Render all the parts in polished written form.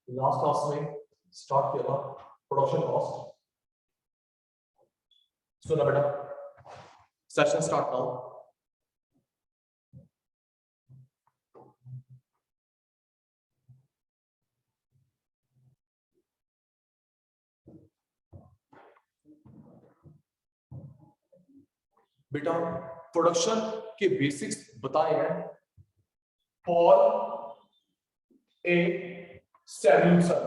Last class में start किया था प्रोडक्शन कॉस्ट। सुना बेटा, सेशन स्टार्ट नाउ। बेटा प्रोडक्शन के बेसिक्स बताए हैं। पॉल ए सैम्यूल्सन,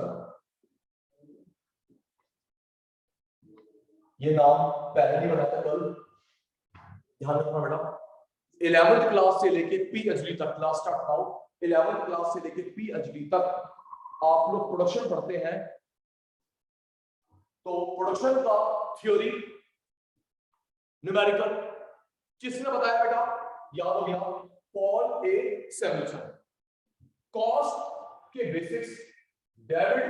ये नाम पहले नहीं बनाया था, कल ध्यान रखना बेटा। 11th क्लास से लेके पीएचडी तक, class start now. 11th class से लेके पीएचडी तक आप लोग प्रोडक्शन पढ़ते हैं। तो प्रोडक्शन का थ्योरी, न्यूमेरिकल किसने बताया बेटा? याद हो गया, पॉल ए सैम्यूल्सन। कॉस्ट के basics David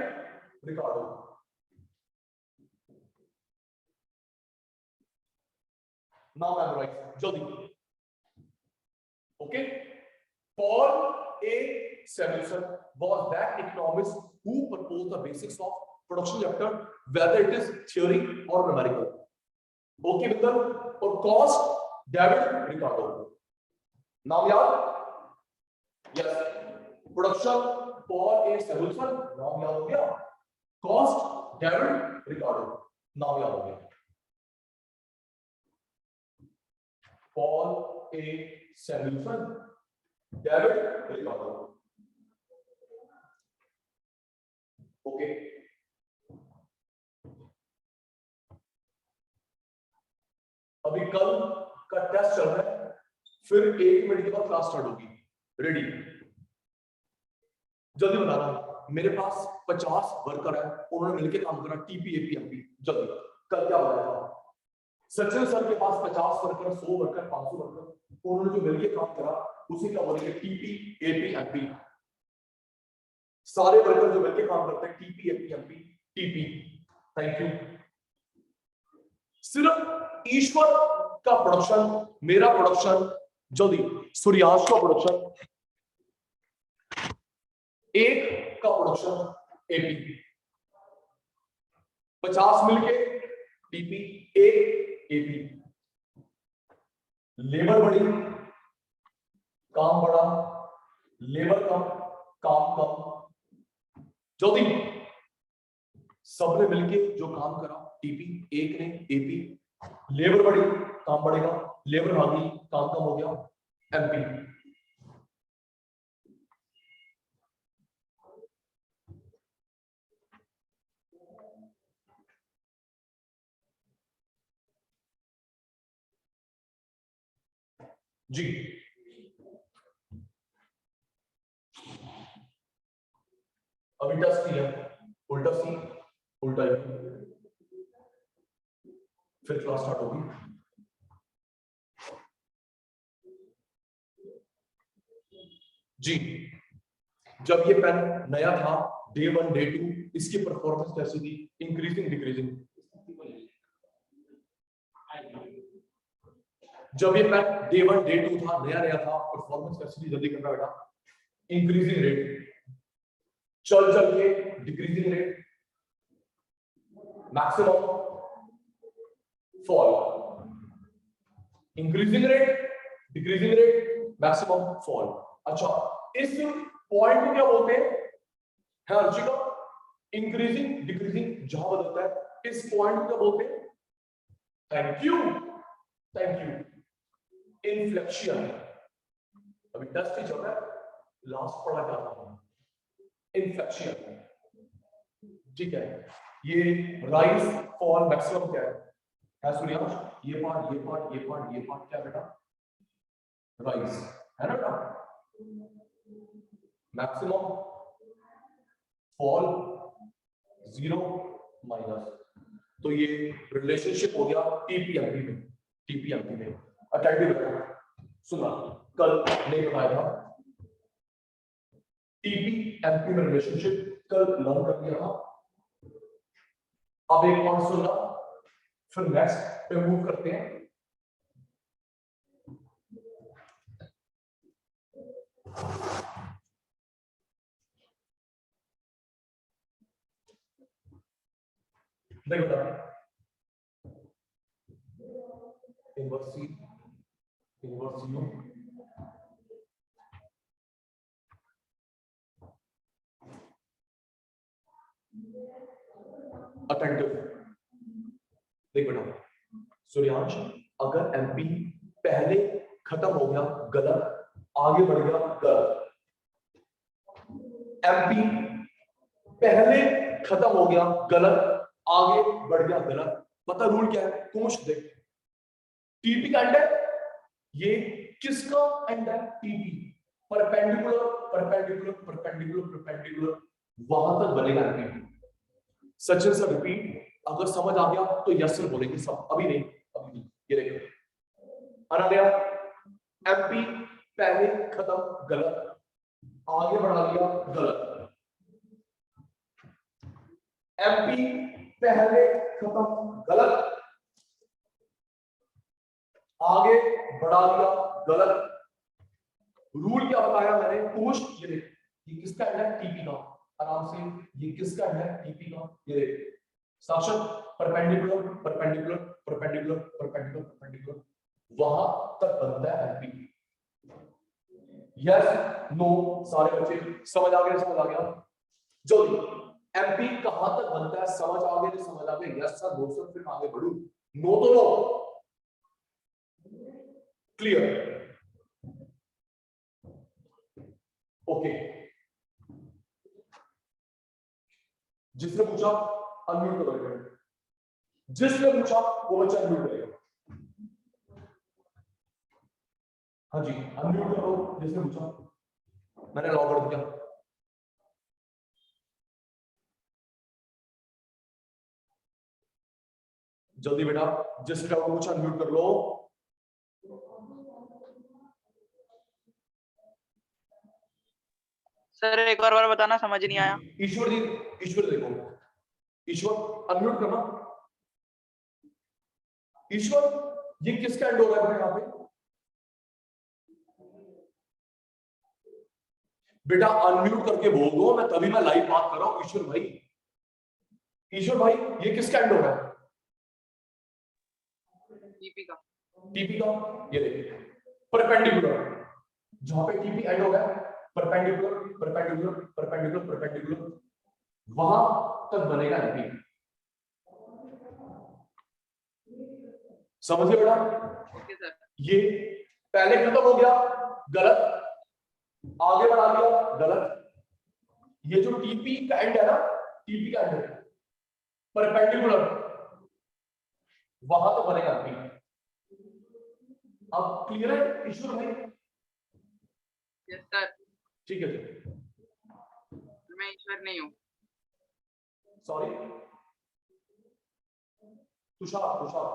Ricardo. Now memorise जल्दी। Okay, Paul A Samuelson was that economist who proposed the basics of production chapter, whether it is theory or numerical. Okay Mittar, और cost David Ricardo. नाम याद? Yes, production Paul A Samuelson, नाम याद हो गया। Cost David Ricardo, नाम याद हो गया। Paul A सैम्यूल्सन, David Ricardo. Okay, अभी कल का टेस्ट चल रहा है, फिर 1 मिनट के बाद क्लास स्टार्ट होगी। रेडी? जल्दी बताना। मेरे पास 50 वर्कर है, उन्होंने मिलकर काम करा टीपीएपीएमपी। जल्दी, कल क्या बताया था? सचिन सर के पास 50 वर्कर, 100 वर्कर, 500 वर्कर, उन्होंने जो मिलकर काम करा उसे क्या बोलेंगे? टीपीएपीएमपी। सारे वर्कर जो मिलकर काम करते हैं टीपीएपीएमपी, टीपी। Thank you. सिर्फ ईश्वर का प्रोडक्शन, मेरा प्रोडक्शन, जल्दी, सूर्याश का प्रोडक्शन, एक का प्रोडक्शन एपी, 50 मिलके टीपी, एक एपी। लेबर बढ़ी, काम बढ़ा, लेबर कम, काम कम। जल्दी, सबने मिलके जो काम करा टीपी, एक ने एपी। लेबर बढ़ी, काम बढ़ेगा, लेबर भागी, काम कम हो गया, एमपी। जी, अभी टेस्ट किया, उल्टा सी उल्टा यू, फिर क्लास स्टार्ट होगी। जी, जब ये पेन नया था, डे 1 डे 2, इसकी परफॉर्मेंस कैसी थी? Increasing decreasing? जब ये पेन डे 1 डे 2 था, नया था, परफॉर्मेंस कैसी थी? जल्दी करना बेटा। Increasing rate. चल चल के decreasing rate, maximum fall. Increasing rate, decreasing rate, maximum fall. अच्छा, इस पॉइंट को क्या बोलते हैं? है अर्चिका, इंक्रीजिंग डिक्रीजिंग जहां बदलता है, इस पॉइंट को क्या बोलते हैं? Thank you, thank you, inflection. अभी टेस्ट ही चल रहा है, लास्ट पढ़ा जाता हूं, इन्फ्लेक्शन। ठीक है, ये राइज फॉल मैक्सिमम क्या है सूर्यांश? ये पार्ट, ये पार्ट, ये पार्ट, ये पार्ट क्या बेटा? राइज है ना बेटा? Maximum fall 0 minus. तो ये रिलेशनशिप हो गया टीपीएमपी में, टीपीएमपी में। अटेंटिव रखो, सुना, कल नहीं बताया था टीपीएमपी में रिलेशनशिप, कल लर्न कर दिया था। अब एक और सुनना, फिर नेक्स्ट पे मूव करते हैं। देखो बेटा, inverse C inverse you attentive. देख बेटा सूर्यांश, अगर एमपी पहले खत्म हो गया गलत, आगे बढ़ गया गलत, एमपी पहले खत्म हो गया गलत, आगे बढ़ गया गलत, पता रूल क्या है? कोश देख, टीपी का एंड है, ये किसका एंड है? TP, perpendicular perpendicular perpendicular perpendicular, वहां तक बनेगा एमपी। सचिन सर रिपीट, अगर समझ आ गया तो यस सर बोलेंगे सब, अभी नहीं, अभी नहीं। ये देखो अनाया, एमपी पहले खत्म गलत, आगे बढ़ा दिया गलत, एमपी पहले खत्म गलत, आगे बढ़ा दिया गलत। रूल क्या बताया मैंने? पुश, ये देख, ये किसका एंड है? टीपी का। आराम से, ये किसका एंड है? टीपी का। ये देख साक्षात perpendicular perpendicular perpendicular perpendicular perpendicular, वहां तक बनता है एमपी। यस नो, सारे बच्चे समझ आ गया? समझ आ गया? जल्दी, एमपी कहां तक बनता है? समझ आ गया? समझ आ गया? यस सर, नो सर, फिर आगे बढ़ू? नो तो नो, क्लियर? ओके, जिसने पूछा अनम्यूट करेगा, जिसने पूछा वो बच्चा अनम्यूट करेगा। हाँ जी, अनम्यूट करो जिसने पूछा, मैंने अलाउ कर दिया। जल्दी बेटा, जिसने डाउट पूछा अनम्यूट कर लो। सर एक बार बताना, समझ नहीं आया। ईश्वर जी, ईश्वर देखो, ईश्वर अनम्यूट करना। ईश्वर, ये किसका एंड हो रहा है यहाँ पे? बेटा अनम्यूट करके बोल दो, मैं तभी मैं लाइव बात कर रहा हूं। ईश्वर भाई, ईश्वर भाई, ये किसका एंड हो रहा है? टीपी का। टीपी का। ये देखिए परपेंडिकुलर, जहां पे टीपी एंड हो गया, परपेंडिकुलर परपेंडिकुलर परपेंडिकुलर परपेंडिकुलर, वहां तक बनेगा एमपी। समझिए बेटा? Okay sir. ये पहले खत्म हो गया गलत, आगे बढ़ा दिया गलत। ये जो टीपी का एंड है ना, टीपी का एंड है परपेंडिकुलर, वहां तक बनेगा एमपी। अब क्लियर है ईश्वर भाई? Yes sir. ठीक है जी, मैं ईश्वर नहीं हूँ। सॉरी, तुषार तुषार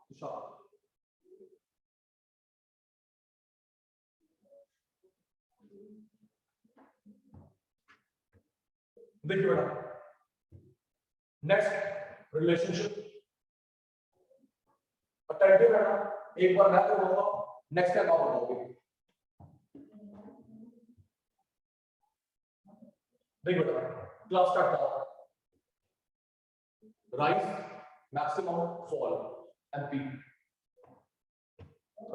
तुषार। देखिए बेटा, नेक्स्ट रिलेशनशिप अटेंटिव है ना, एक बार मैं तो बोलूंगा, नेक्स्ट टाइम आप बताओगे। देखिए बेटा, क्लास स्टार्ट करो। Rise maximum fall MP,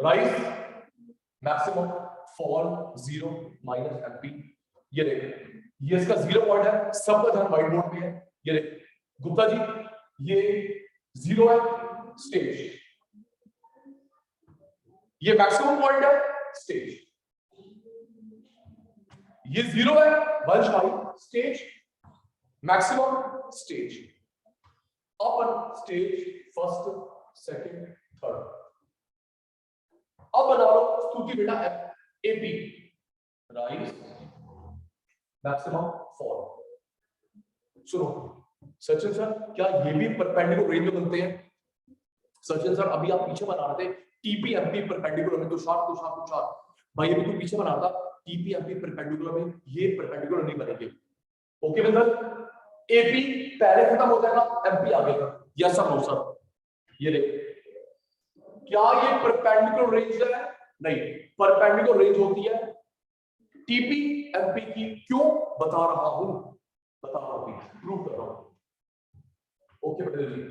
rise maximum fall 0 minus MP. ये देखिए, ये इसका 0 पॉइंट है, सबका ध्यान व्हाइट बोर्ड पे है। ये देखिए गुप्ता जी, ये 0 है स्टेज, ये मैक्सिमम पॉइंट है स्टेज, ये 0 है वंश भाई stage, maximum stage, upper stage, first second third. अब बना लो स्तुति बेटा, एपी राइज मैक्सिमम फॉल। सुनो सचिन सर, क्या ये भी परपेंडिकुलर रेंज में बनते हैं? सचिन सर अभी आप पीछे बना रहे थे टीपी एमपी परपेंडिकुलर में, तो शॉर्ट भाई अभी तो पीछे बना रहा था टीपी एमपी परपेंडिकुलर में, ये परपेंडिकुलर नहीं बनेंगे। ओके बिंदल, एपी पहले खत्म हो जाएगा, एमपी आगे का। Yes sir, no sir. ये देख, क्या ये परपेंडिकुलर रेंज है? नहीं, परपेंडिकुलर रेंज होती है टीपी एमपी की। क्यों? बता रहा हूं, प्रूव कर रहा हूं। ओके पटेल जी।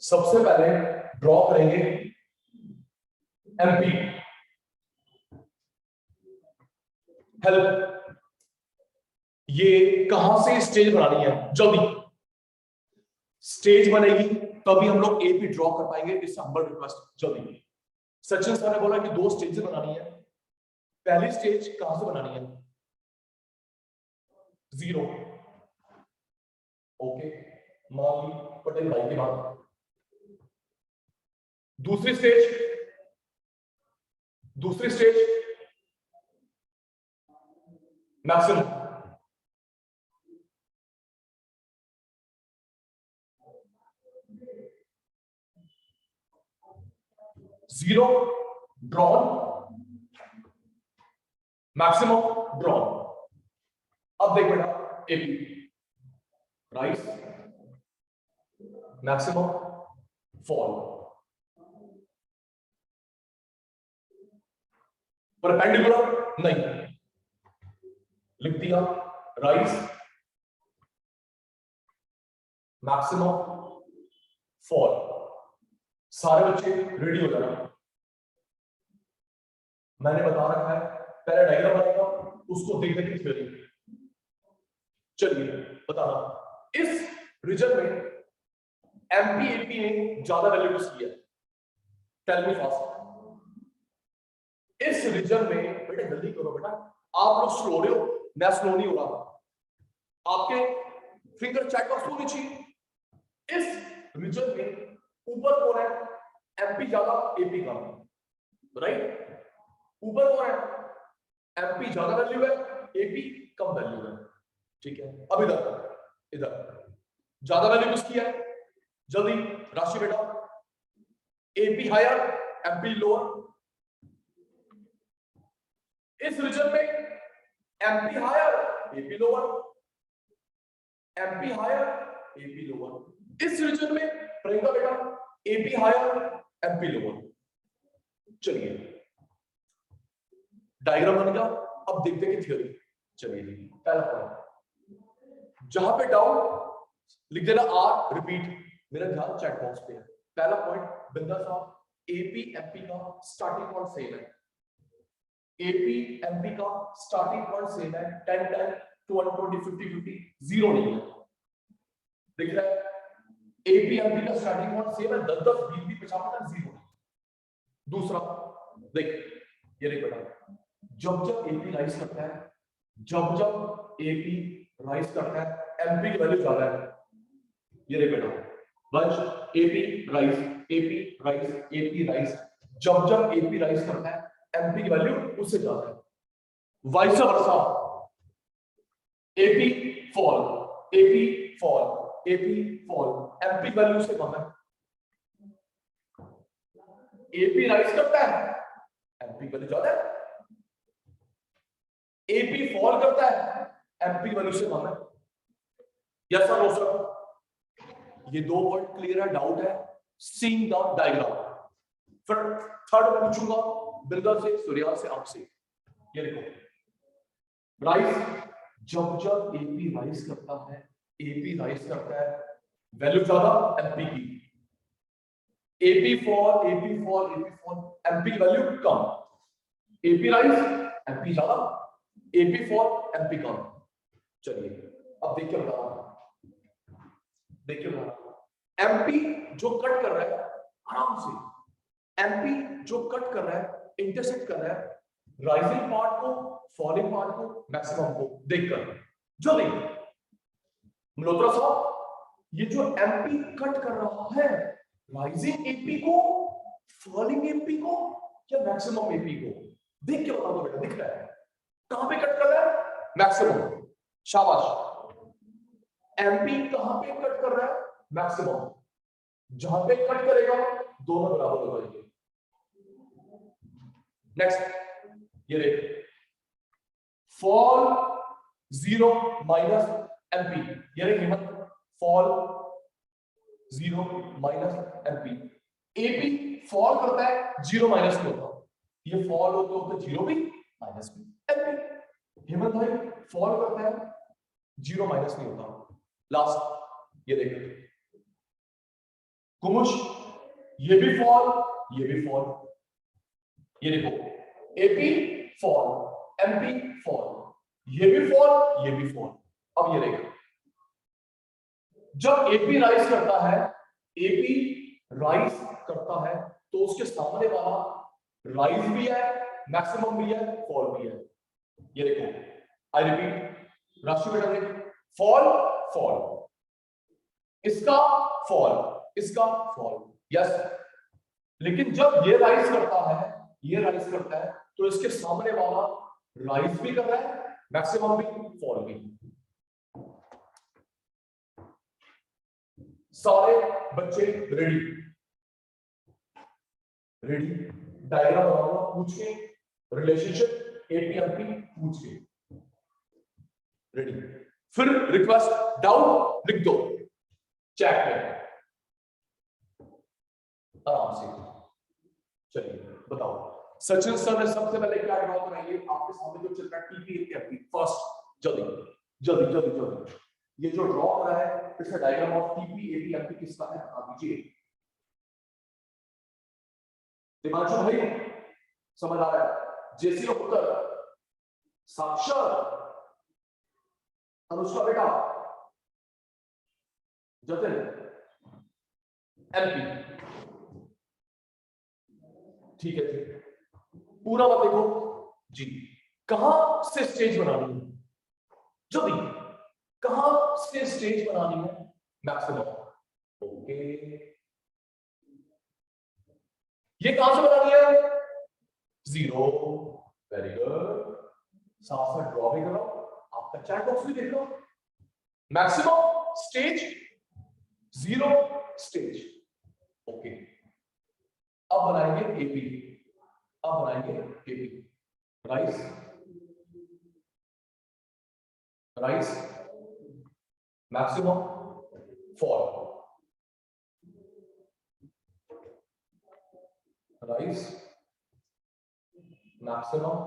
सबसे पहले ड्रॉ करेंगे एमपी। हेल्प, ये कहां से स्टेज बनानी है? जल्दी स्टेज बनेगी तभी हम लोग एपी ड्रॉ कर पाएंगे। इस हम्बल रिक्वेस्ट जल्दी। सचिन सर ने बोला कि 2 स्टेज बनानी है। पहली स्टेज कहां से बनानी है? 0। ओके, मान ली पटेल भाई की बात। दूसरी stage maximum. Zero drawn, maximum drawn. अब देख बेटा, AP rice, maximum fall, perpendicular नहीं, लिख दिया राइस, मैक्सिमम फॉल। सारे बच्चे रेडी हो जाना। मैंने बता रखा है, पहले डायग्राम बनेगा, उसको देख देख के चलिए बताना। इस रीजन में एमपी एपी ने ज्यादा वैल्यू यूज किया। Tell me fast. इस रीजन में बेटा जल्दी करो बेटा, आप लोग स्लो हो रहे हो, मैं स्लो नहीं हो रहा। आपके फिंगर चैट बॉक्स होनी चाहिए। इस रीजन में ऊपर कौन है? एमपी ज्यादा एपी कम, राइट? ऊपर कौन है? एमपी ज्यादा वैल्यू है, एपी कम वैल्यू है, ठीक है। अब इधर ज्यादा वैल्यू किसकी है? जल्दी राशि बेटा। AP higher, MP lower. इस रीजन में MP higher, AP lower, MP higher, AP lower. इस रीजन में प्रियंका बेटा एपी हायर, एमपी लोअर। चलिए डायग्राम बन गया। अब देखते हैं कि थ्योरी। चलिए पहला पॉइंट, जहां पे डाउट लिख देना आर रिपीट। मेरा ध्यान चैट बॉक्स पे है। पहला पॉइंट बिंदा साहब, एपी एमपी का स्टार्टिंग पॉइंट सेम है। एपी एमपी का स्टार्टिंग पॉइंट सेम है। 10 10 20 20 50 50 जीरो नहीं है, दिख रहा है? एपी एमपी का स्टार्टिंग पॉइंट सेम है, 10 10 20 20 50 50 जीरो। दूसरा देख, ये देख बेटा, जब जब एपी राइज करता है, जब एपी राइज करता है, एमपी की वैल्यू ज्यादा है। ये देख बेटा, बच AP rise, AP rise, AP rise. जब एपी राइज करता है, एमपी की वैल्यू उससे ज्यादा है। Vice versa, AP fall, AP fall, AP fall, MP की वैल्यू से कम है। एपी राइज करता है, एमपी की वैल्यू ज्यादा है। एपी फॉल करता है, एमपी की वैल्यू से कम है। Yes sir, no sir? ये 2 पॉइंट क्लियर है? डाउट है? Seeing the diagram. फिर थर्ड पूछूंगा बिल्डर से, सूर्या से, आपसे। ये देखो, राइज, जब एपी राइज करता है, एपी राइज करता है, वैल्यू ज्यादा एमपी की। AP fall, AP fall, AP fall, MP की वैल्यू कम। एपी राइज, एमपी ज्यादा, एपी फॉल, एमपी कम। चलिए अब देखिए बता रहा हूं, देखिए बता रहा हूं। एमपी जो कट कर रहा है, आराम से, एमपी जो कट कर रहा है, इंटरसेक्ट कर रहा है राइजिंग पार्ट को, फॉलिंग पार्ट को, मैक्सिमम को देखकर। जल्दी मल्होत्रा साहब, ये जो एमपी कट कर रहा है, राइजिंग एपी को, फॉलिंग एपी को, या मैक्सिमम एपी को? देख के बता दो बेटा, दिख रहा है कहां पे कट कर रहा है? मैक्सिमम। शाबाश। एमपी कहां पे कट कर रहा है? मैक्सिमम। जहां पे कट करेगा दोनों बराबर हो जाएंगे। नेक्स्ट, ये देख, फॉल 0 माइनस एमपी। ये देख हिम्मत, fall 0 minus MP. AP fall करता है, जीरो माइनस में होता है, ये फॉल होते होते जीरो भी माइनस भी। एपी हेमंत भाई फॉल करता है, जीरो माइनस नहीं होता। लास्ट ये देखो कुमुश, ये भी फॉल, ये भी फॉल, ये देखो एपी फॉल, एमपी फॉल, ये भी फॉल, ये भी फॉल। अब ये देखो जब एपी राइज करता है, एपी राइज करता है तो उसके सामने वाला राइज भी है, मैक्सिमम भी है, फॉल भी है। ये देखो आई रिपीट, राशि बेटा देख, फॉल फॉल, इसका फॉल, इसका फॉल, यस। लेकिन जब ये राइज करता है, ये राइज करता है तो इसके सामने वाला राइज भी कर रहा है, मैक्सिमम भी, फॉल भी। सारे बच्चे रेडी, रेडी, डायग्राम बनाओ पूछ के, रिलेशनशिप एपीएमपी पूछ के, रेडी। फिर रिक्वेस्ट डाउट लिख दो चैट में आराम से। चलिए बताओ, सचिन सर ने सबसे पहले क्या ड्रॉ कराइए, आपके सामने जो चित्र है टीपी एपीएमपी फर्स्ट, जल्दी जल्दी जल्दी जल्दी, ये जो ड्रॉ करा है इसका डायग्राम ऑफ टीपी एपीएमपी किसका है बता दीजिए। दिमाग भाई समझ आ रहा है? जेसी उत्तर, साक्षर, अनुष्का बेटा, जतिन, एमपी, ठीक है जी, पूरा मत देखो जी। कहां से स्टेज बनानी है, जल्दी, कहां से स्टेज बनानी है, मैक्सिमम, ओके। ये कहां से बनानी है, जीरो, वेरी गुड, साथ साथ ड्रॉ भी करो, आपका चैट बॉक्स भी देख लो। Maximum stage, zero stage, okay. अब बनाएंगे एपी, अब बनाएंगे AP, rise, rise, maximum, fall, rise, maximum,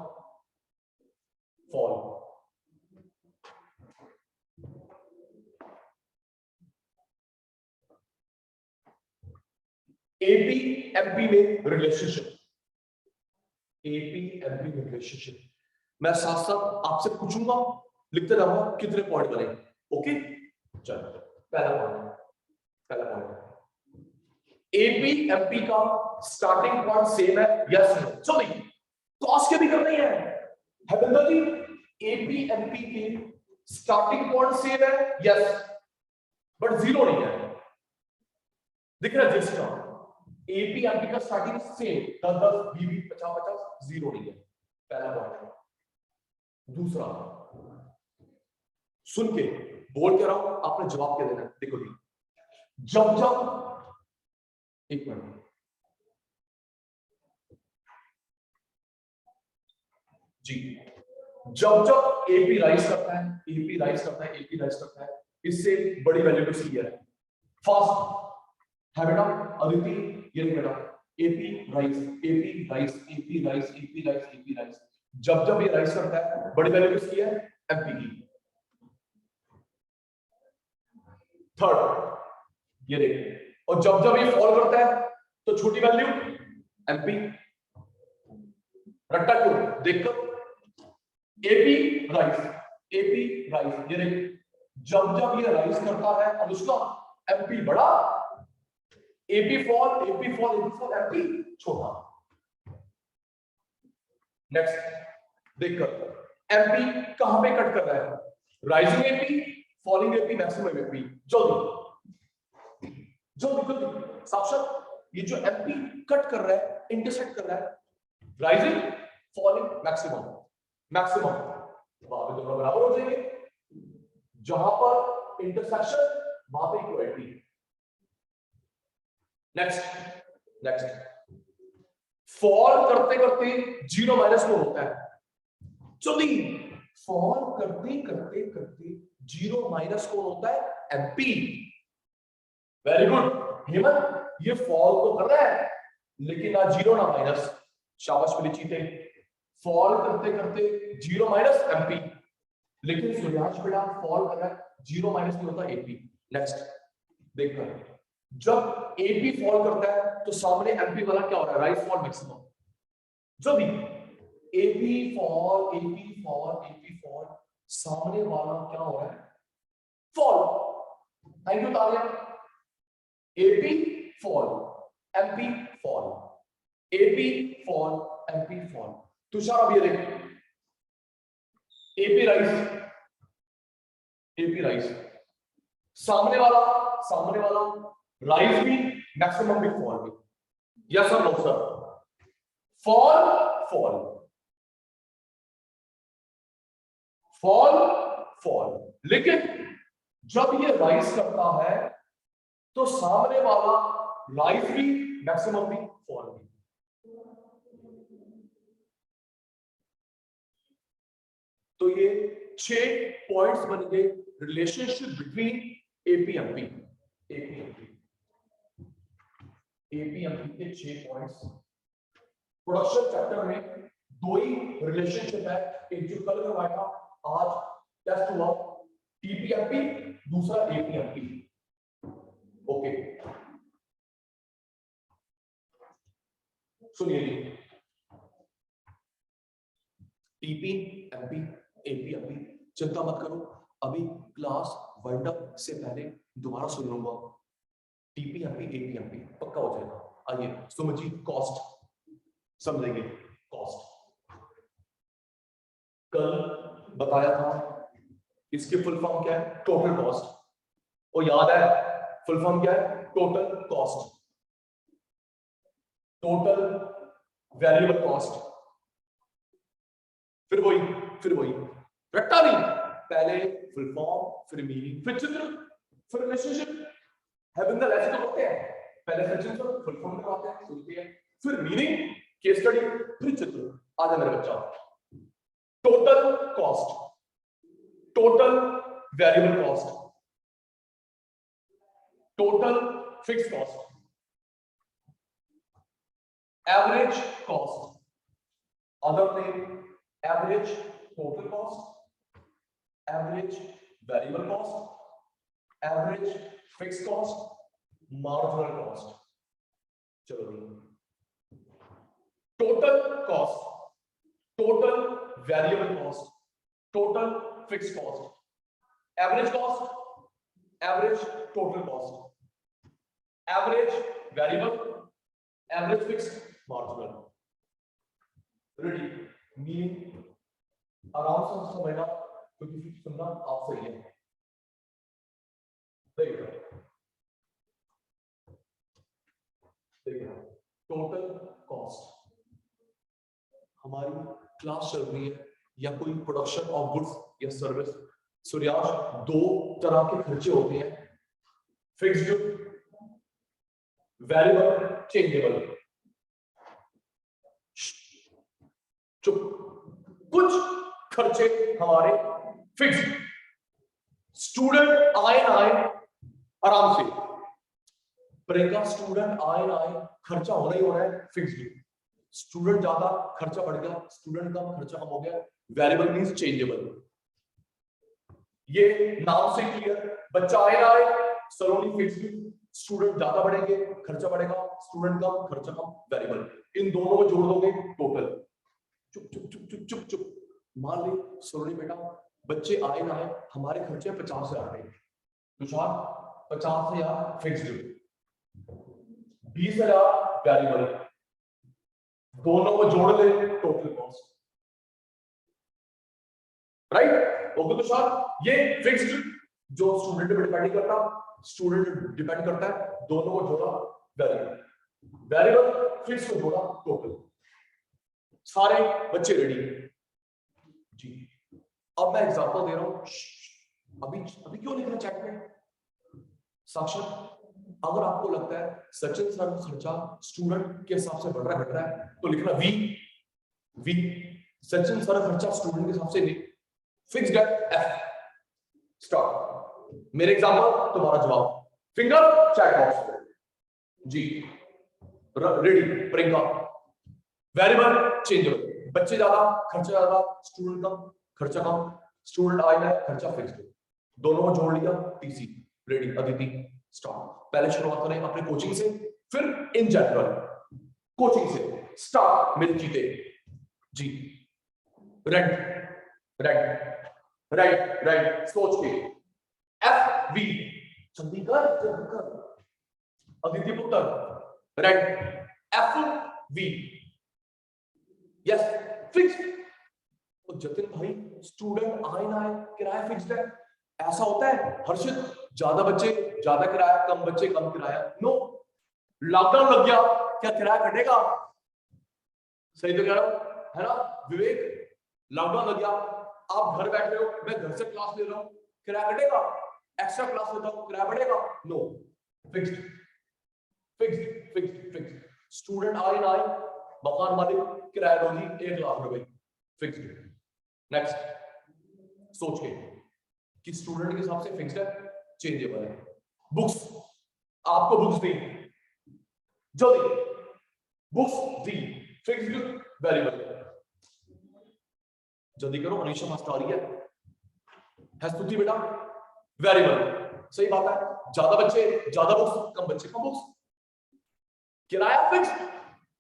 fall. AP MP में रिलेशनशिप, एपी एमपी में रिलेशनशिप, मैं साथ साथ आपसे पूछूंगा, लिखते रहूंगा कितने पॉइंट बने, ओके। चलो पहला पॉइंट, पहला पॉइंट, एपी एमपी का स्टार्टिंग पॉइंट सेम है, यस नो, चलिए कॉस के भी करनी है हरविंदर जी, एपी एमपी के स्टार्टिंग पॉइंट सेम है, यस, बट जीरो नहीं है, दिख रहा है जिसका एपी एमपी का स्टार्टिंग सेम 10 10 20 50 50, जीरो नहीं है, पहला पॉइंट। दूसरा, सुन के बोल के रहा हूं, आपने जवाब क्या देना है, देखो जी, जब जब, एक मिनट जी, जब जब एपी राइज करता है, एपी राइज करता है, एपी राइज करता है, इससे बड़ी वैल्यू टू सी है, फर्स्ट है बेटा अदिति, ये नहीं बेटा, AP rise, AP rise, AP rise, AP rise, AP rise, जब जब ये राइज करता है बड़ी वैल्यू किसकी है, एमपी की। थर्ड ये देखिए, और जब जब ये फॉल करता है तो छोटी वैल्यू एमपी, रट्टा क्यों, देखकर एपी राइज, एपी राइज, ये देखिए जब जब ये राइज करता है अब उसका एमपी बड़ा, AP fall, AP fall, AP fall, MP छोटा। नेक्स्ट देखकर एमपी कहां पे कट कर रहा है, rising AP, falling AP, maximum AP, जल्दी जल्दी जल्दी साक्षात, ये जो एमपी कट कर रहा है, इंटरसेक्ट कर रहा है, राइजिंग, फॉलिंग, मैक्सिमम, मैक्सिमम, वहां पे दोनों बराबर हो जाएंगे, जहां पर इंटरसेक्शन वहां पे इक्वलिटी। नेक्स्ट नेक्स्ट, फॉल करते करते जीरो माइनस में होता है, चलिए फॉल करते करते करते जीरो माइनस कौन होता है, एमपी, वेरी गुड हेमंत, ये फॉल तो कर रहा है लेकिन ना जीरो ना माइनस। शाबाश मेरे चीते, फॉल करते करते जीरो माइनस एमपी, लेकिन सूर्याश बेटा फॉल कर रहा है जीरो माइनस नहीं होता एपी। नेक्स्ट देखकर, जब एपी फॉल करता है तो सामने एमपी वाला क्या हो रहा है, राइज फॉल मैक्सिमम। जब AP fall AP fall AP fall, सामने वाला क्या हो रहा है, fall. Thank you Talia. AP fall MP fall, AP fall MP fall. Tushar अब ये देख, एपी राइज एपी राइज, सामने वाला राइज भी मैक्सिमम भी फॉल भी। Yes sir no sir, fall fall fall fall, लेकिन जब ये राइज करता है तो सामने वाला राइज भी मैक्सिमम भी फॉल भी। तो ये 6 पॉइंट्स बन गए रिलेशनशिप बिटवीन एपीएमपी के 6 पॉइंट्स। प्रोडक्शन चैप्टर में 2 ही रिलेशनशिप है, एक जो कल करवाया था, आज टेस्ट हुआ, टीपीएमपी, दूसरा एपीएमपी। ओके सुनिए, टीपीएमपी एपीएमपी, चिंता मत करो, अभी क्लास वाइंड अप से पहले दोबारा सुन लूंगा। टीपीएमपी एपीएमपी पक्का हो जाएगा। आइए सुमित जी, कॉस्ट समझेंगे। कॉस्ट कल बताया था, इसकी फुल फॉर्म क्या है, टोटल कॉस्ट। और याद है फुल फॉर्म क्या है, total cost, total variable cost. फिर वही रट्टा नहीं, पहले फुल फॉर्म, फिर मीनिंग, फिर चित्र, फिर रिलेशनशिप। हैविंदर ऐसे तो होते हैं, पहले फिर चित्र, फुल फॉर्म करवाते हैं, सुनते हैं, फिर मीनिंग, केस स्टडी, फिर चित्र। आ जा मेरे बच्चा, total cost, total variable cost, total fix cost, average cost, other name average total cost, average variable cost, average fix cost, marginal cost. चलो total cost, total variable cost, total fix cost, average cost, average total cost, average variable, average fix, marginal. Ready, meaning आराम से समझना क्योंकि फिर सुनना आप सही है। देखिए टोटल कॉस्ट, हमारी क्लास चल रही है या कोई प्रोडक्शन ऑफ गुड्स या सर्विस। सूर्याश 2 तरह के खर्चे होते हैं, फिक्स्ड, वेरिएबल, चेंजेबल। चुप, कुछ खर्चे हमारे फिक्स्ड, स्टूडेंट आए ना आए आराम से, प्रियंका स्टूडेंट आए ना आए खर्चा होना ही हो रहा है, फिक्स्ड। स्टूडेंट ज्यादा खर्चा बढ़ गया, स्टूडेंट कम खर्चा कम हो गया, वेरिएबल मींस चेंजेबल। ये नाम से क्लियर, बच्चा आए ना आए सलोनी फिक्स्ड, स्टूडेंट ज्यादा बढ़ेंगे खर्चा बढ़ेगा, स्टूडेंट कम खर्चा कम, वेरिएबल। इन दोनों को जोड़ दोगे टोटल। चुप चुप चुप चुप चुप चुप, मान ले सलोनी बेटा बच्चे आए ना आए हमारे खर्चे 50,000 है, तुषार 50,000 फिक्स्ड, 20,000 वेरिएबल, दोनों को जोड़ ले total cost. Right, okay Tushar, ये फिक्स्ड जो स्टूडेंट पे डिपेंड करता, स्टूडेंट डिपेंड करता है, दोनों को जोड़ा वेरिएबल, वेरिएबल फिक्स को जोड़ा टोटल। सारे बच्चे रेडी जी? अब मैं एग्जांपल दे रहा हूं, अभी क्यों लिखना चैट में? साक्षर, अगर आपको लगता है सचिन सर का खर्चा स्टूडेंट के हिसाब से बढ़ रहा है तो लिखना वी। सचिन सर का खर्चा स्टूडेंट के हिसाब से फिक्स्ड है, एफ। स्टॉप। मेरे एग्जांपल तुम्हारा जवाब, फिंगर चैट बॉक्स पे। जी रेडी प्रियंका वेरिएबल चेंजेबल बच्चे ज्यादा खर्चा ज्यादा स्टूडेंट कम खर्चा कम स्टूडेंट आया है खर्चा फिक्स्ड दोनों को जोड़ लिया टीसी रेडी अदिति स्टार्ट पहले शुरुआत करें अपने कोचिंग से फिर इन जनरल कोचिंग से स्टार्ट मिल जीते जी रेड रेड राइट राइट सोच के एफ वी चंडीगढ़ अदिति पुत्र right F V yes fix तो जतिन भाई स्टूडेंट आए ना आए किराया फिक्स्ड है ऐसा होता है हर्षित ज्यादा बच्चे ज्यादा किराया कम बच्चे कम किराया नो लॉकडाउन लग गया क्या किराया कटेगा सही तो कह रहा हूं है ना विवेक लॉकडाउन लग गया आप घर बैठ रहे हो मैं घर से क्लास ले रहा हूं किराया कटेगा एक्स्ट्रा क्लास लेता हूं किराया बढ़ेगा no fixed fixed fixed fixed student आए ना आए मकान मालिक किराया दो जी 1 लाख रुपए फिक्स्ड नेक्स्ट सोच के कि स्टूडेंट के हिसाब से फिक्स्ड है चेंजेबल है बुक्स आपको बुक्स दी जल्दी बुक्स दी फिक्स्ड वेरिएबल जल्दी करो अनीशा मास्टर आ रही है स्तुति बेटा वेरिएबल सही बात है ज्यादा बच्चे ज्यादा बुक्स कम बच्चे कम बुक्स किराया फिक्स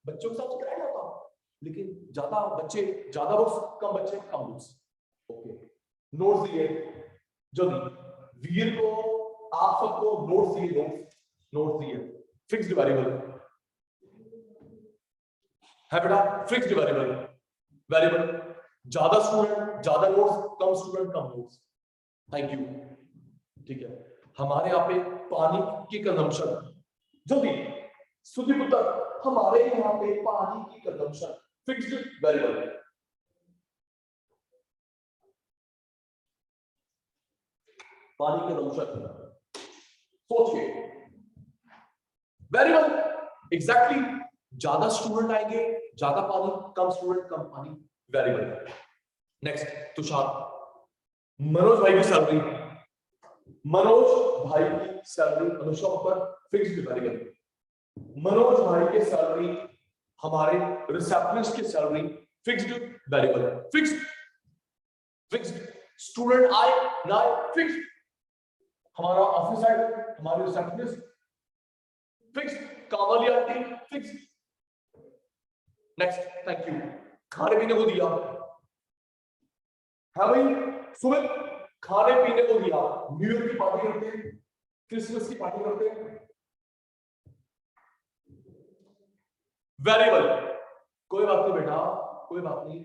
बच्चों के साथ किराया होता लेकिन ज्यादा बच्चे ज्यादा बुक्स कम बच्चे कम बुक्स ओके नोट्स दिए जल्दी वीर को आप सबको नोट्स दिए नोट्स दिए फिक्स्ड वेरिएबल है बेटा फिक्स्ड वेरिएबल वेरिएबल ज्यादा स्टूडेंट ज्यादा notes come student come notes thank you ठीक है हमारे यहाँ पे पानी की कंजम्पशन जल्दी सुधी पुत्र हमारे यहाँ पे पानी की कंजम्पशन फिक्स्ड वेरिएबल है पानी की कंजम्पशन सोच के वेरिएबल एग्जैक्टली ज्यादा स्टूडेंट आएंगे ज्यादा पानी कम स्टूडेंट कम पानी वेरिएबल नेक्स्ट तुषार मनोज भाई की सैलरी अनुषा पर फिक्स्ड वेरिएबल मनोज भाई की सैलरी हमारे रिसेप्शनिस्ट की salary fixed variable fixed fixed student आए ना फिक्स्ड हमारा ऑफिस है हमारे receptionist fixed Kamli aunty fixed next thank you खाने पीने को दिया है भाई सुमित खाने पीने को दिया न्यू ईयर की पार्टी करते हैं क्रिसमस की पार्टी करते हैं वेरिएबल कोई बात नहीं बेटा कोई बात नहीं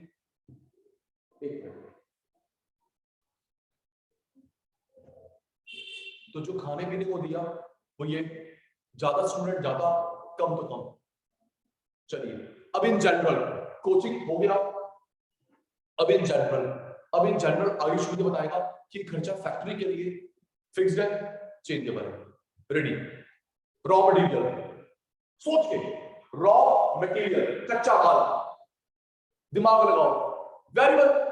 एक मिनट तो जो खाने पीने को दिया वो ये ज्यादा स्टूडेंट ज्यादा कम तो कम चलिए अब इन जनरल कोचिंग हो गया अब इन जनरल आयुष मुझे बताएगा कि खर्चा फैक्ट्री के लिए फिक्स्ड है चेंजेबल है रेडी रॉ मटेरियल सोच के रॉ मटेरियल कच्चा माल दिमाग लगाओ वेरिएबल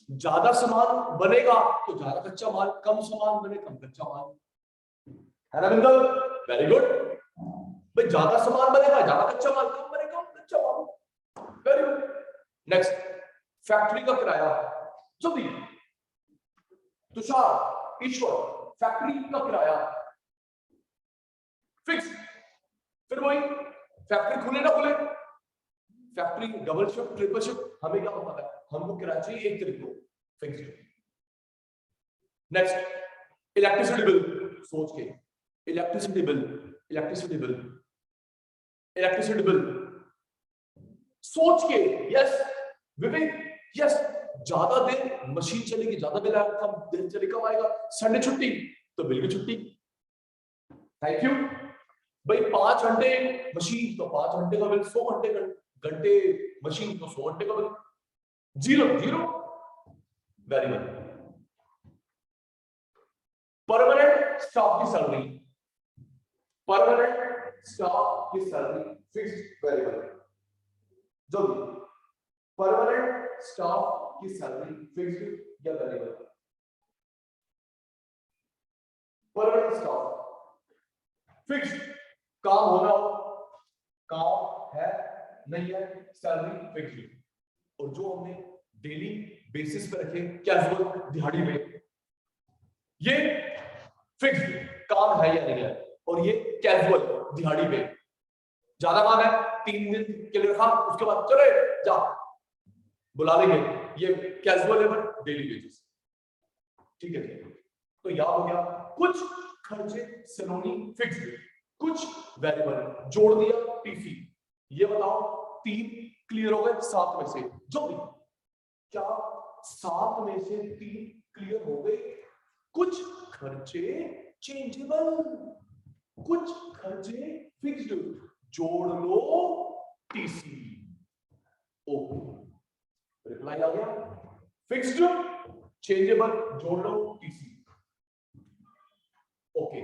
ज्यादा सामान बनेगा तो ज्यादा कच्चा माल कम सामान बने कम कच्चा माल है ना बिंदल वेरी गुड भाई ज्यादा सामान बनेगा ज्यादा कच्चा माल कम बने कम कच्चा माल वेरी गुड नेक्स्ट फैक्ट्री का किराया जल्दी तुषार ईश्वर फैक्ट्री का किराया फिक्स फिर वही फैक्ट्री खुले ना खुले factory double shift triple shift हमें क्या पता है हमको किराया चाहिए 1 तारीख को फिक्स्ड नेक्स्ट इलेक्ट्रिसिटी बिल सोच के इलेक्ट्रिसिटी बिल सोच के यस विवेक यस ज्यादा देर मशीन चलेगी ज्यादा बिल आएगा कम देर चलेगी कम आएगा संडे छुट्टी तो बिल की छुट्टी थैंक यू भाई 5 घंटे मशीन तो 5 घंटे का बिल 100 घंटे मशीन तो 100 घंटे का bill zero variable permanent staff की सैलरी फिक्स्ड वेरिएबल जल्दी परमानेंट स्टाफ की सैलरी फिक्स्ड या वेरिएबल परमानेंट स्टाफ फिक्स्ड काम होना हो, काम है नहीं है, सैलरी फिक्स्ड। और जो हमने डेली बेसिस पे रखे कैजुअल दिहाड़ी में, ये फिक्स्ड काम है या नहीं है, और ये कैजुअल दिहाड़ी में। ज्यादा काम है 3 दिन के लिए रखा, उसके बाद चले जा बुला लेंगे, ये कैजुअल लेबर डेली बेसिस। ठीक है, तो याद हो गया कुछ खर्चे सलोनी फिक्स्ड, कुछ वेरिएबल जोड़ दिया टीसी। ये बताओ 3 क्लियर हो गए 7 में से? जो भी, क्या 7 में से 3 क्लियर हो गए? कुछ खर्चे चेंजेबल, कुछ खर्चे फिक्स्ड, जोड़ लो टीसी। ओके, रिप्लाई आ गया, फिक्स्ड चेंजेबल जोड़ लो टीसी। ओके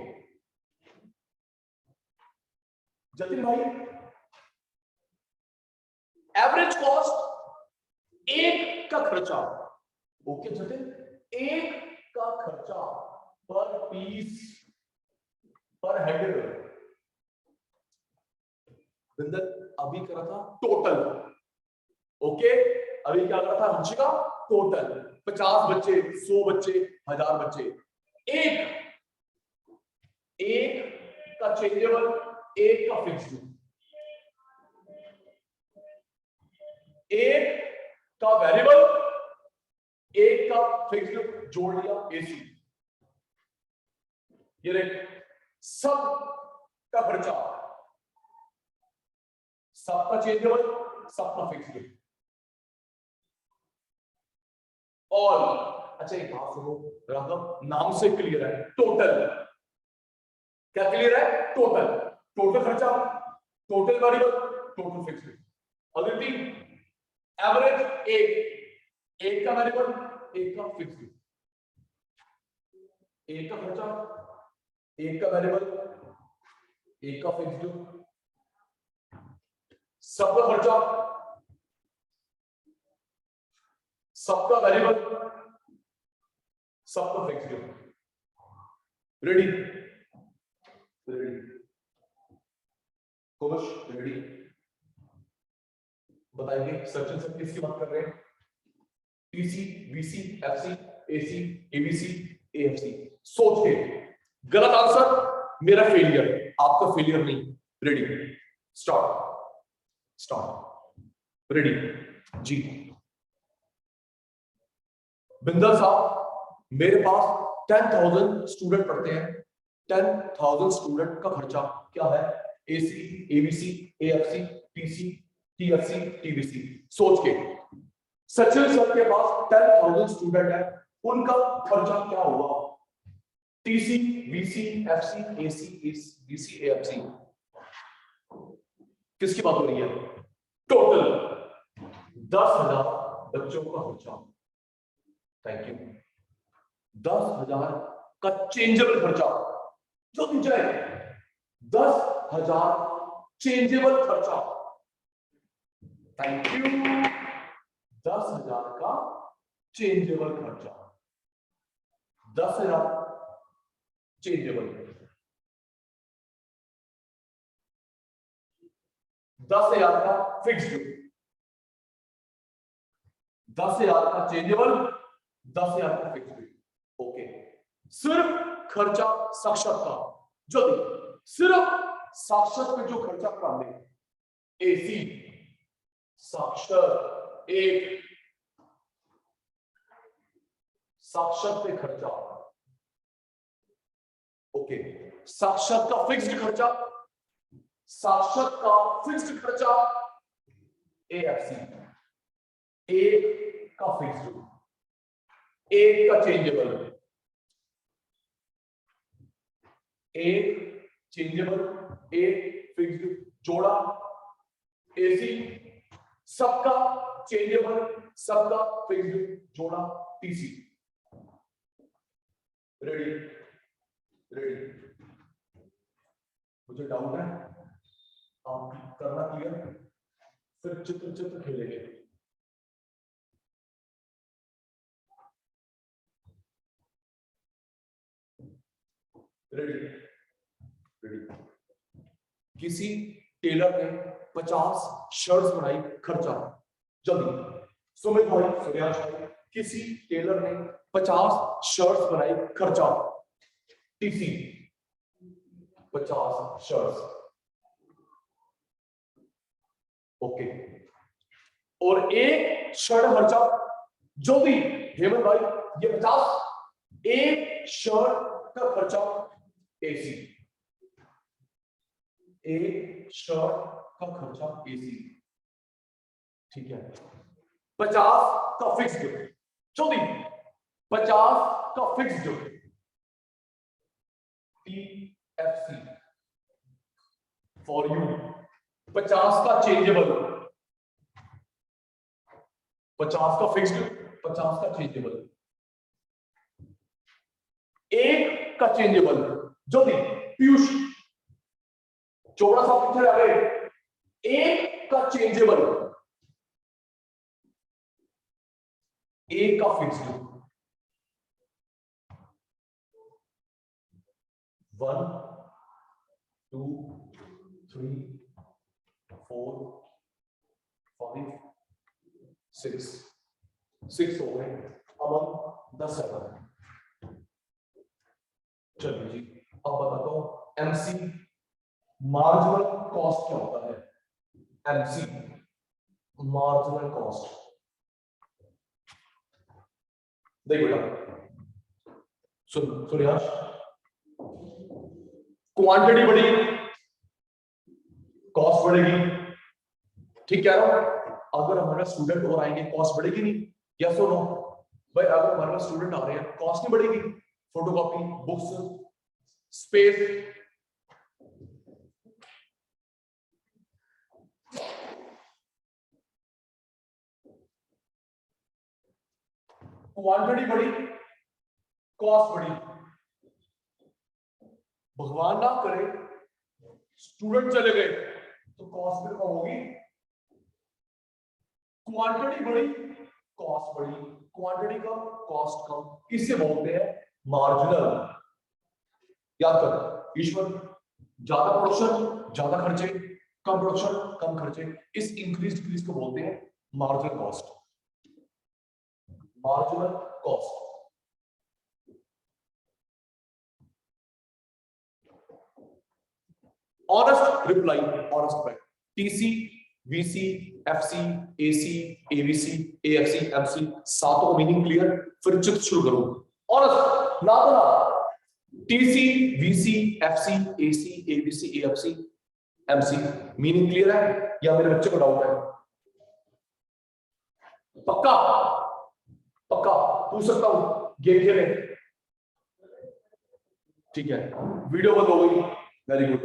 जतिन भाई, एवरेज कॉस्ट एक का खर्चा, ओके जतिन, एक का खर्चा पर पीस पर हेड, अभी करा था टोटल। ओके, अभी क्या करा था हंशिका? टोटल 50 बच्चे, 100 बच्चे, 1000 बच्चे। एक का चेंजेबल, एक का फिक्स्ड, एक का वेरिएबल, एक का फिक्स्ड, जोड़ लिया एसी। ये देख, सब का खर्चा, सबका चेंजेबल, सबका फिक्स्ड। और अच्छा एक बात सुनो, राघव नाम से क्लियर है, टोटल। क्या क्लियर है? टोटल, टोटल खर्चा, total variable, total fixed. Aditi, average एक का वेरिएबल, एक का फिक्स्ड, एक का खर्चा, एक का वेरिएबल, एक का फिक्स्ड, सबका खर्चा, सबका वेरिएबल, सबका फिक्स्ड। रेडी? रेडी कोश, रेडी? बताएंगे सचिन सर किसकी बात कर रहे हैं? TC, VC, FC, AC, ABC, AFC. सोच के, गलत आंसर मेरा फेलियर, आपका फेलियर नहीं। रेडी, स्टार्ट, स्टार्ट, रेडी जी। बिंदल साहब, मेरे पास 10,000 स्टूडेंट पढ़ते हैं, 10,000 स्टूडेंट का खर्चा क्या है? AC, ABC, AFC, TC, TFC, TBC. सोच के, सचिन सर के पास 10,000 स्टूडेंट है, उनका खर्चा क्या हुआ? TC, VC, FC, AC, BC, AFC. किसकी बात हो रही है? टोटल 10,000 बच्चों का खर्चा। Thank you. 10,000 का चेंजेबल खर्चा, जो भी जाए, 10,000 चेंजेबल खर्चा। Thank you. 10,000 का चेंजेबल खर्चा, 10,000 चेंजेबल, 10,000 का फिक्स्ड, 10,000 का चेंजेबल, 10,000 का फिक्स्ड। ओके, सिर्फ खर्चा साक्षात का, जो सिर्फ साक्षात पे जो खर्चा कराने, एसी साक्षर एक, साक्षर पे खर्चा। ओके, साक्षर का फिक्स्ड खर्चा, साक्षर का फिक्स्ड खर्चा एएफसी, एक का फिक्स्ड, एक का चेंजेबल, एक चेंजेबल, एक फिक्स्ड, जोड़ा एसी, सबका चेंजेबल, सबका फिक्स्ड, जोड़ा टीसी। रेडी? रेडी? मुझे डाउट है, आप करना क्लियर, फिर चित्र चित्र खेलेंगे। रेडी? रेडी? किसी टेलर ने 50 शर्ट्स बनाई, खर्चा। जल्दी सुमित भाई, सूर्याश भाई, किसी टेलर ने 50 शर्ट्स बनाई, खर्चा। TC 50 shirts, okay. और एक शर्ट खर्चा, जो भी हेमंत भाई ये 50, एक शर्ट का खर्चा एसी, एक शर्ट का खर्चा एसी, ठीक है। 50 का फिक्स्ड, जो भी 50 का फिक्स्ड टीएफसी फॉर यू, 50 का चेंजेबल, 50 का फिक्स्ड, 50 का चेंजेबल, एक का चेंजेबल, जो भी पीयूष चोपड़ा साहब कितने आ गए, एक का चेंजेबल, एक का फिक्स्ड, 1 2 3 4 5 6 हो गए, अब 10 है। चलिए जी, अब बताता हूं एमसी मार्जिनल कॉस्ट क्या होता है। एमसी मार्जिनल कॉस्ट, देख बेटा सूर्याश, क्वांटिटी बढ़ी, कॉस्ट बढ़ेगी, ठीक कह रहा हूं। अगर हमारे स्टूडेंट और आएंगे कॉस्ट बढ़ेगी नहीं, यस और नो भाई? अगर हमारे स्टूडेंट आ रहे हैं कॉस्ट नहीं बढ़ेगी, फोटोकॉपी, बुक्स, स्पेस, क्वांटिटी बढ़ी, कॉस्ट बढ़ी। भगवान ना करे स्टूडेंट चले गए तो कॉस्ट भी कम होगी, क्वांटिटी बढ़ी, कॉस्ट बढ़ी, क्वांटिटी कम, कॉस्ट कम, इसे बोलते हैं मार्जिनल। याद कर ईश्वर, ज्यादा प्रोडक्शन ज्यादा खर्चे, कम प्रोडक्शन कम खर्चे, इस इंक्रीज डिक्रीज को बोलते हैं marginal cost. Marginal cost, honest reply, honest reply, TC VC FC AC AVC AFC MC, सातों मीनिंग क्लियर? फिर चित्र शुरू करो। ऑनेस्ट ना तो ना, TC VC FC AC ABC AFC MC, meaning clear है या मेरे बच्चे को डाउट है? पक्का पक्का पूछ सकता हूं, गेम खेले, ठीक है। वीडियो बंद हो गई, वेरी गुड,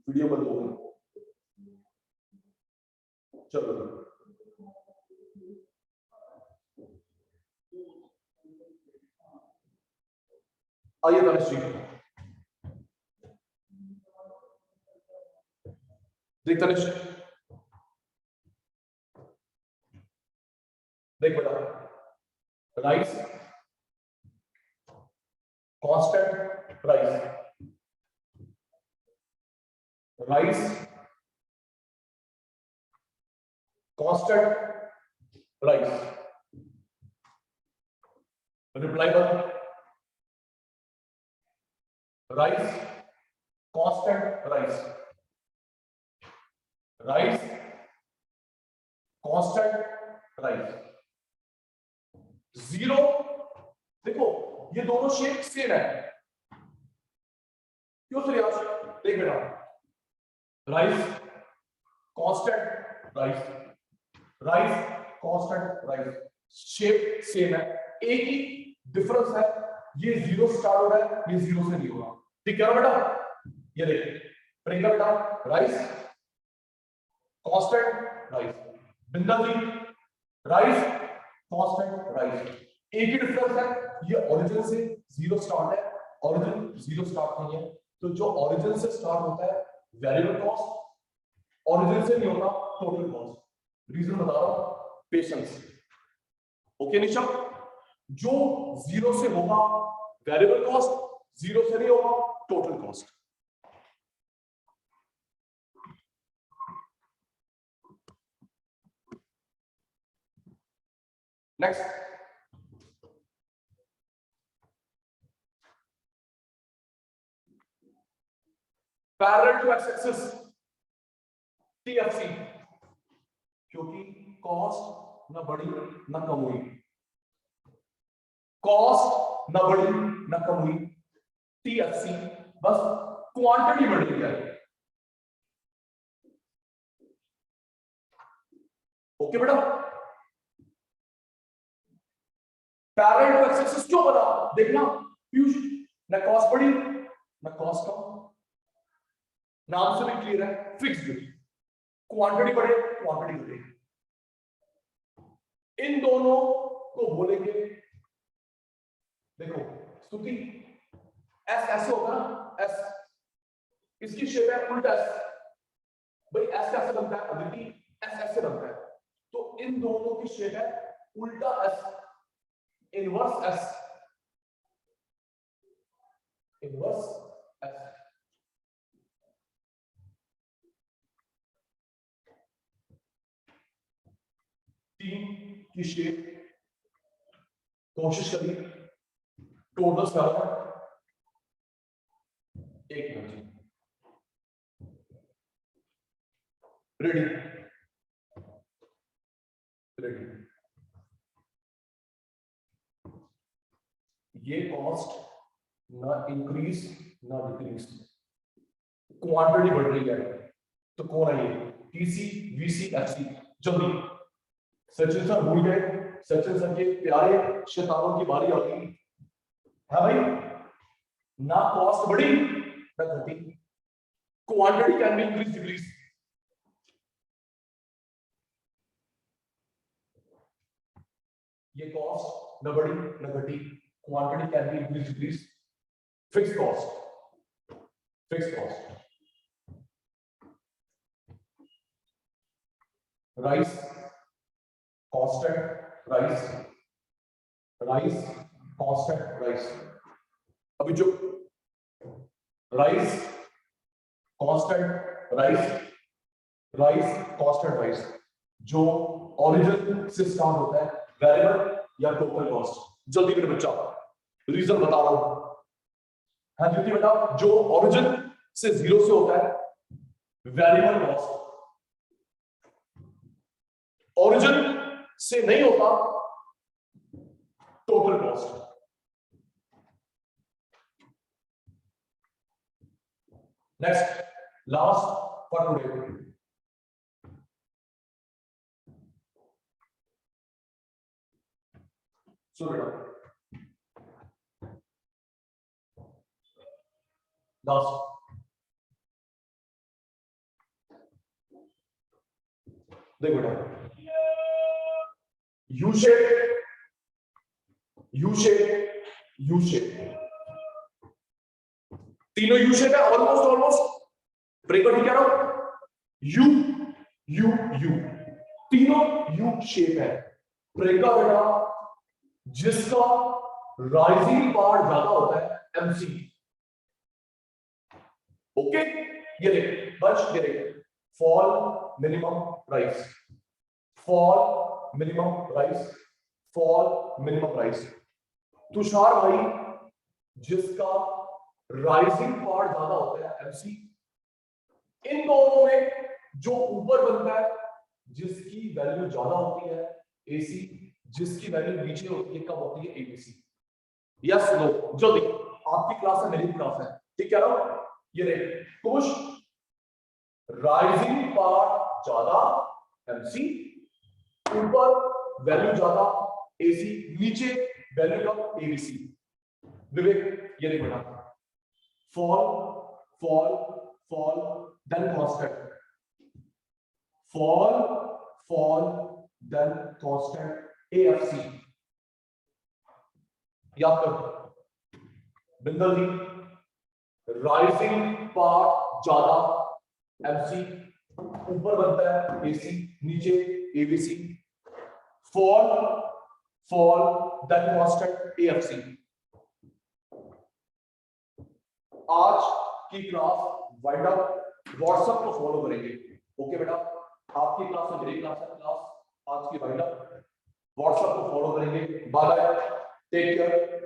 वीडियो बंद हो गई। चलो आइए तनिष जी, देख तनिष, देख बेटा, rice constant price, rice constant price, reply one, rice constant price, rice constant price, zero. देखो ये दोनों शेप सेम है, क्यों सूर्याश? देख बेटा, rice constant rice, rice constant rice, shape same है, एक ही डिफरेंस है, ये जीरो स्टार्ट हो रहा है, ये जीरो से नहीं हो रहा, ठीक है ना बेटा? ये देख प्रियंका बेटा, rice constant rice, Bindal G rice constant rice, एक ही डिफरेंस है, ये ओरिजिन से जीरो स्टार्ट है, ओरिजिन जीरो स्टार्ट नहीं है, तो जो ओरिजिन से स्टार्ट होता है वेरिएबल कॉस्ट, ओरिजिन से नहीं होता टोटल कॉस्ट। रीजन बता रहा हूं, पेशेंस, ओके निशा? जो जीरो से होगा वेरिएबल कॉस्ट, जीरो से नहीं होगा total cost. Next, parallel to x axis TFC, क्योंकि कॉस्ट ना बढ़ी ना कम हुई, कॉस्ट ना बढ़ी ना कम हुई, टीएफसी बस क्वांटिटी बढ़ रही है। ओके बेटा, पैरेलल टू एक्स एक्सिस क्यों बना, देखना पीयूष, ना कॉस्ट बढ़ी ना कॉस्ट कम, नाम से भी क्लियर है, फिक्स्ड, क्वांटिटी बढ़े क्वांटिटी घटे, इन दोनों को बोलेंगे, देखो स्तुति, एस ऐसे होगा ना, एस इसकी शेप है उल्टा एस, भाई एस कैसे बनता है अदिति, एस ऐसे बनता है, तो इन दोनों की शेप है उल्टा S, inverse S, inverse S, तीन की शेप कोशिश करिए, टोटल क्या, एक मिनट, रेडी रेडी, ये कॉस्ट ना इंक्रीज ना डिक्रीज, क्वांटिटी बढ़ रही है, तो कौन है ये, टीसी वीसी एफसी, जल्दी, सचिन सर भूल गए, सचिन सर के प्यारे शैतानों की बारी आ गई है भाई, ना कॉस्ट बढ़ी ना घटी, quantity can be increase decrease, ये कॉस्ट न बढ़ी न घटी, quantity can be increase decrease, fix cost, fix cost, rice constant rice, rice constant rice, अभी जो rice constant rice, rice constant rice, जो ओरिजिन से स्टार्ट होता है, वेरिएबल या टोटल कॉस्ट, जल्दी मेरे बच्चा रीजन बता रहा हूं, हाँ ज्योति बेटा, जो ओरिजिन से जीरो से होता है वेरिएबल कॉस्ट, ओरिजिन से नहीं होता total cost, next last for today, so बेटा लास्ट, देखो बेटा, U shape U shape U shape, तीनों यू शेप है, ऑलमोस्ट ऑलमोस्ट, ब्रेकर ठीक है, यू यू यू, तीनों यू शेप है, ब्रेकर बेटा जिसका राइजिंग पार्ट ज्यादा होता है एमसी, ओके, ये देख बच, ये देख, fall minimum rice, fall minimum rice, fall minimum rice, Tushar भाई जिसका राइजिंग पार्ट ज्यादा होता है एमसी, इन दोनों में जो ऊपर बनता है जिसकी वैल्यू ज्यादा होती है एसी, जिसकी वैल्यू नीचे होती है कम होती है एबीसी, यस नो, जल्दी, आपकी क्लास है मेरी क्लास है, ठीक कह रहा हूं, ये देख कुछ राइजिंग पार्ट ज्यादा एमसी, ऊपर वैल्यू ज्यादा एसी, नीचे वैल्यू कम एबीसी, विवेक ये देख बेटा, fall fall fall then constant, fall fall then constant AFC, याद कर बिंदल जी, राइजिंग पार्ट ज्यादा एमसी, ऊपर बनता है एसी, नीचे ABC, fall fall then constant AFC. आज की क्लास वाइंड अप, व्हाट्सएप को फॉलो करेंगे, ओके बेटा, आपकी क्लास में मेरी क्लास है, क्लास आज की वाइंड अप, व्हाट्सएप को फॉलो करेंगे। Bye bye, take care.